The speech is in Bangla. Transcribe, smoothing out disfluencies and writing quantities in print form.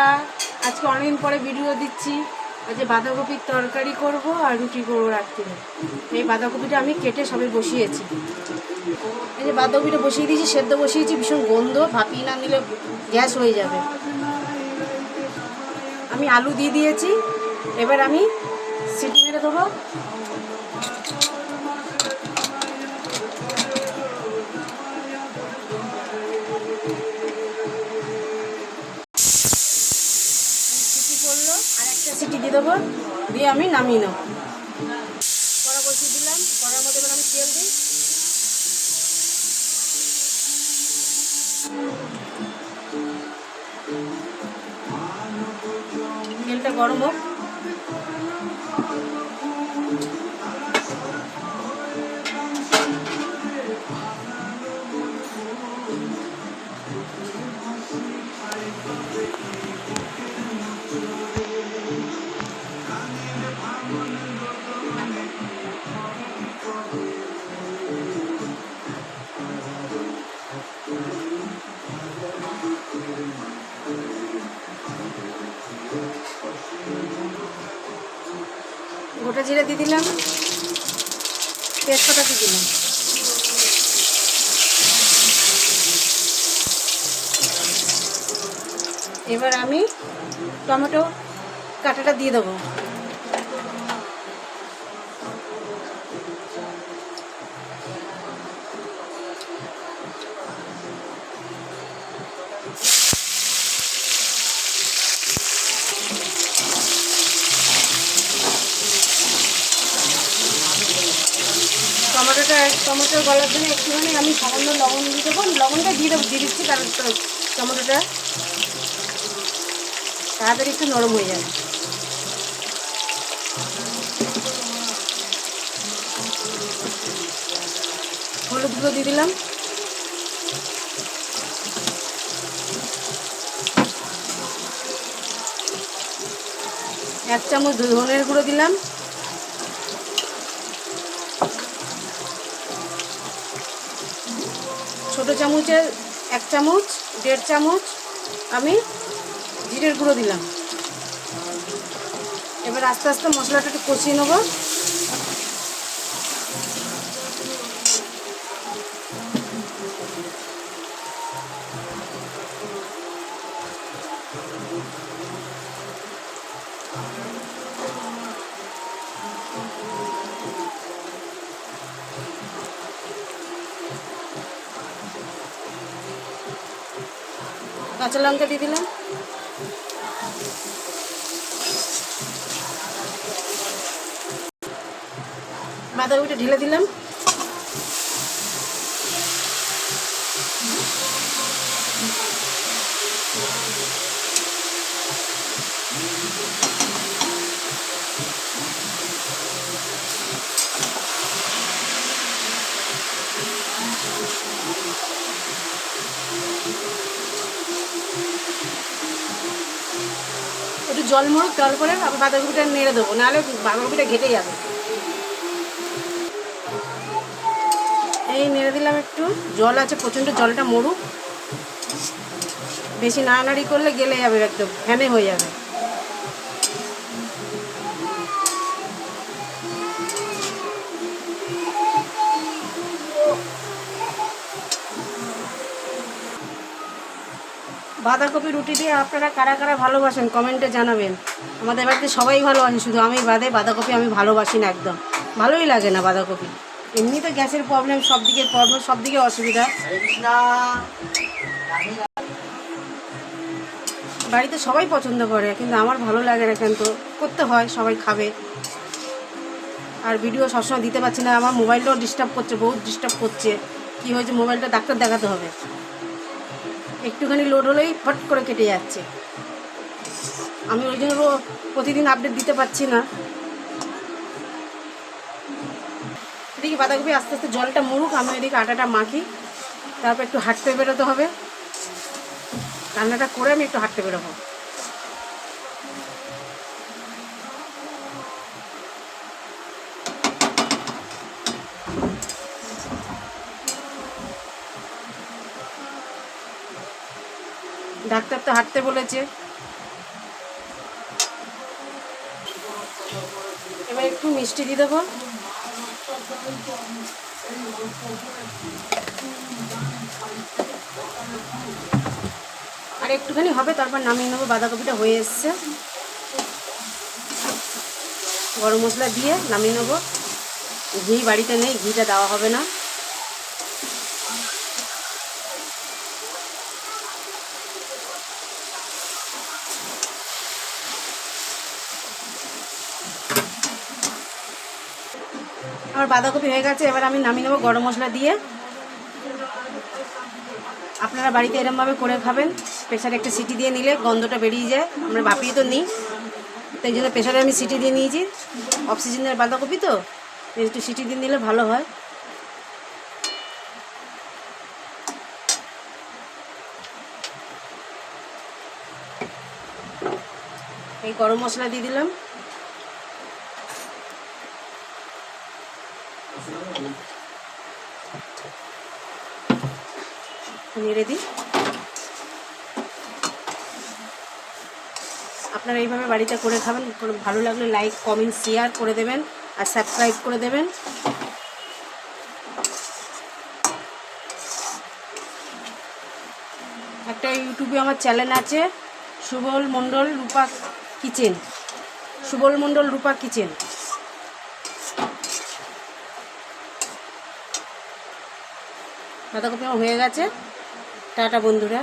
বন্ধুরা, আজকে অনেকদিন পরে ভিডিও দিচ্ছি। আজকে বাঁধাকপির তরকারি করব আর রুটি করবো রাত্রিরে। এই বাঁধাকপিটা আমি কেটে সবে বসিয়েছি। এই যে বাঁধাকপিটা বসিয়ে দিয়েছি, সেদ্ধ বসিয়েছি, ভীষণ গন্ধ, ভাপিয়ে না নিলে গ্যাস হয়ে যাবে। আমি আলু দিয়ে দিয়েছি, এবার আমি সিটি মেরে দেবো। করলো আর একটা সিটি দিয়ে দেবো, দিয়ে আমি নামিয়ে নেব। কড়া বসিয়ে দিলাম, কড়ার মধ্যে এবার আমি তেল দিই। তেলটা গরম হোক। গোটা জিরা দিয়ে দিলাম, তেজপাতা দিয়ে দিলাম। এবার আমি টমেটো কাটাটা দিয়ে দেবো। টমেটো গলার জন্য একটুখানি আমি সামান্য লবণ দিয়ে দেবো। লবণটা দিয়ে দিচ্ছি, কারণ টমেটোটা তাড়াতাড়ি একটু নরম হয়ে যাবে। হলুদ গুঁড়ো দিয়ে দিলাম, এক চামচ ধনের গুঁড়ো দিলাম, ছোটো চামচের 1 চামচ, 1.5 চামচ আমি জিরের গুঁড়ো দিলাম। এবার আস্তে আস্তে মশলাটা একটু কষিয়ে নেব। কাঁচা লঙ্কা দিয়ে দিলাম, বাঁধাকপিটা ঢেলে দিলাম। একটু জল মরুক, জল করে আবার বাঁধাকপিটা নেড়ে দেবো, নাহলে বাঁধাকপিটা ঘেটে যাবে। এই নেড়ে দিলাম, একটু জল আছে প্রচণ্ড, জলটা মরুক। বেশি নাড়ানাড়ি করলে গেলে যাবে, একদম ফ্যানে হয়ে যাবে। বাঁধাকপি রুটি দিয়ে আপনারা কারা কারা ভালোবাসেন কমেন্টে জানাবেন। আমাদের বাড়িতে সবাই ভালোবাসে, শুধু আমি বাদে। বাঁধাকপি আমি ভালোবাসি না, একদম ভালোই লাগে না বাঁধাকপি। এমনি তো গ্যাসের প্রবলেম, সব দিকে অসুবিধা। বাড়িতে সবাই পছন্দ করে, কিন্তু আমার ভালো লাগে না, কিন্তু করতে হয়, সবাই খাবে। আর ভিডিও সবসময় দিতে পারছি না, আমার মোবাইলটাও ডিস্টার্ব করছে, বহুত ডিস্টার্ব করছে। কি হয়েছে, মোবাইলটা ডাক্তার দেখাতে হবে। একটুখানি লোড হলেই ফট করে কেটে যাচ্ছে। আমি ওই জন্য প্রতিদিন আপডেট দিতে পারছি না। এদিকে বাঁধাকপি আস্তে আস্তে জলটা মরুক, আমি ওইদিকে আটাটা মাখি, তারপর একটু হাঁটতে বেরোতে হবে। রান্নাটা করে আমি একটু হাঁটতে বেরোবো। ডাক্তার তো হাঁটতে বলেছে, এবার একটু মিষ্টি দিয়ে দেবো। আর একটুখানি হবে, তারপর নামিয়ে নেবো। বাঁধাকপিটা হয়ে এসছে। গরম মশলা দিয়ে নামিয়ে নেবো। ঘি বাড়িতে নেই, ঘিটা দেওয়া হবে না। আমার বাঁধাকপি হয়ে গেছে, এবার আমি নামিয়ে নেবো গরম মশলা দিয়ে। আপনারা বাড়িতে এরমভাবে করে খাবেন। প্রেশারে একটা সিটি দিয়ে নিলে গন্ধটা বেরিয়ে যায়। আমরা ভাপিয়ে তো নিই, তাই জন্য প্রেশারে আমি সিটি দিয়ে নিয়েছি। অফ সিজনের বাঁধাকপি তো, একটু সিটি দিয়ে নিলে ভালো হয়। এই গরম মশলা দিয়ে দিলাম। নেড়ে দিই। আপনারা এইভাবে বাড়িতে করে খাবেন। ভালো লাগলে লাইক, কমেন্ট, শেয়ার করে দেবেন আর সাবস্ক্রাইব করে দেবেন। একটা ইউটিউবে আমার চ্যানেল আছে, সুবল মণ্ডল রূপা কিচেন। সুবল মণ্ডল রূপা কিচেন। বাঁধাকপি আমার হয়ে গেছে। টাটা বন্ধুরা।